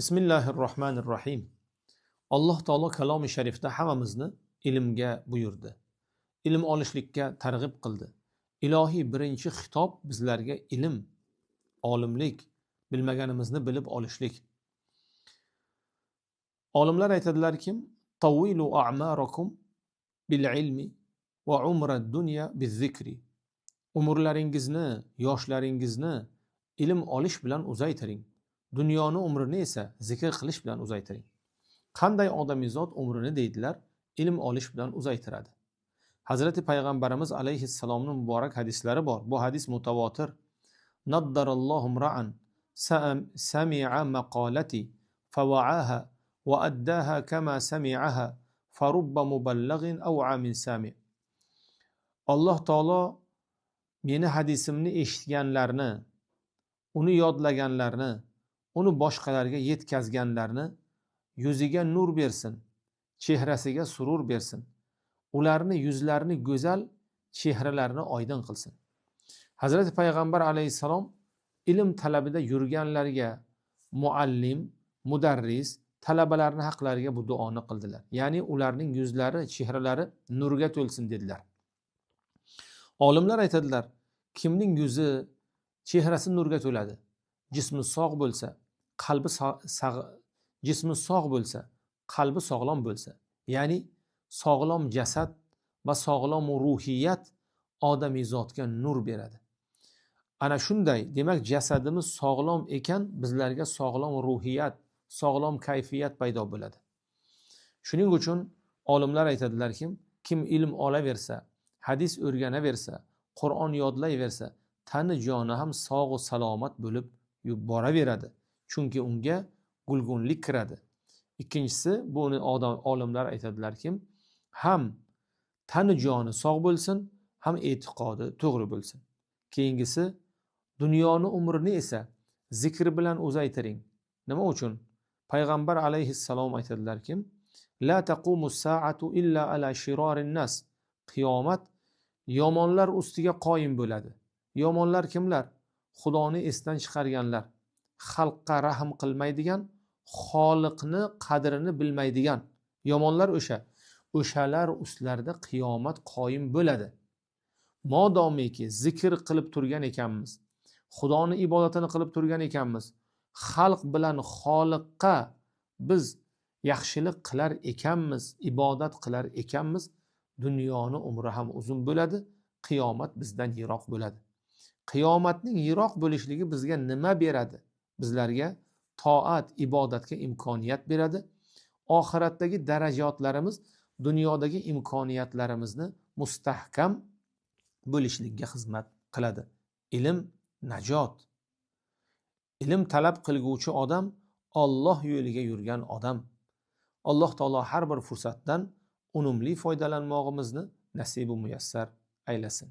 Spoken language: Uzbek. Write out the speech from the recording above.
Bismillahirrohmanirrohim. Alloh taolo kalomi sharifda hammamizni ilmga buyurdi. Ilm olishlikka targ'ib qildi. Ilohiy birinchi xitob bizlarga ilm, olimlik, bilmaganimizni bilib olishlik. Olimlar aytadilarki, tawwilu a'marakum bil ilmi va umrad dunya biz zikri. Umrlaringizni, yoshlaringizni ilm olish bilan uzaytiring. Dunyoni umrini esa zikr qilish bilan uzaytiring. Qanday odamizod umrini deydilar, ilm olish bilan uzaytiradi. Hazrati Payg'ambarimiz alayhissalomning muborak hadislari bor. Bu hadis mutavotir. Naddarallohu ra'an sami'a maqalati fawa'aha wa addaha kama sami'aha farubba muballighin aw'a min sami'. Alloh taolo meni hadisimni eshitganlarni, uni yodlaganlarni, uni boshqalarga yetkazganlarni yuziga nur bersin, chehrasiga surur bersin. Ularni yuzlarini go'zal, chehralarini oydin qilsin. Hazrati Payg'ambar alayhissalom ilm talabida yurganlarga muallim, mudarris, talabalarning haqlariga bu duoni qildilar. Ya'ni ularning yuzlari, chehralari nurga to'lsin dedilar. Olimlar aytadilar, kimning yuzi, chehrasi nurga to'ladi, jismi sog' bo'lsa, qalbi sog'lom bo'lsa, ya'ni sog'lom jasad va sog'lom ruhiyat odamizodga nur beradi. Ana shunday, demak jasadimiz sog'lom ekan, bizlarga sog'lom ruhiyat, sog'lom kayfiyat paydo bo'ladi. Shuning uchun olimlar aytadilarki, kim ilm olaversa, hadis o'rganaversa, Qur'on yodlayversa, tani joni ham sog' va salomat bo'lib boraveradi. Chunki unga gulgunlik kiradi. Ikkinchisi, buni olimlar aytadilarki, ham tani joni sog' bo'lsin, ham e'tiqodi to'g'ri bo'lsin. Keyingisi, dunyoni umrini esa zikr bilan uzaytiring. Nima uchun? Payg'ambar alayhissalom aytadilarki, la taqumus sa'atu illa ala shirarin nas. Qiyomat yomonlar ustiga qoyim bo'ladi. Yomonlar kimlar? Xudoni esdan chiqarganlar, xalqqa rahm qilmaydigan, Xoliqni qadrini bilmaydigan yomonlar o'shalar ustlarida qiyomat qoyim bo'ladi. Modomiki zikr qilib turgan ekanmiz, Xudoni ibodatini qilib turgan ekanmiz, xalq bilan Xoliqqa biz yaxshilik qilar ekanmiz, ibodat qilar ekanmiz, dunyoni umri ham uzun bo'ladi, qiyomat bizdan yiroq bo'ladi. Qiyomatning yiroq bo'lishligi bizga nima beradi? Bizlarga toat, ibodatga imkoniyat beradi. Oxiratdagi darajatlarimiz dunyodagi imkoniyatlarimizni mustahkam bo'lishlikka xizmat qiladi. Ilm najot. Ilm talab qilguvchi odam Alloh yo'liga yurgan odam. Alloh taolo har bir fursatdan unumli foydalanmog'imizni nasibu muyassar aylasin.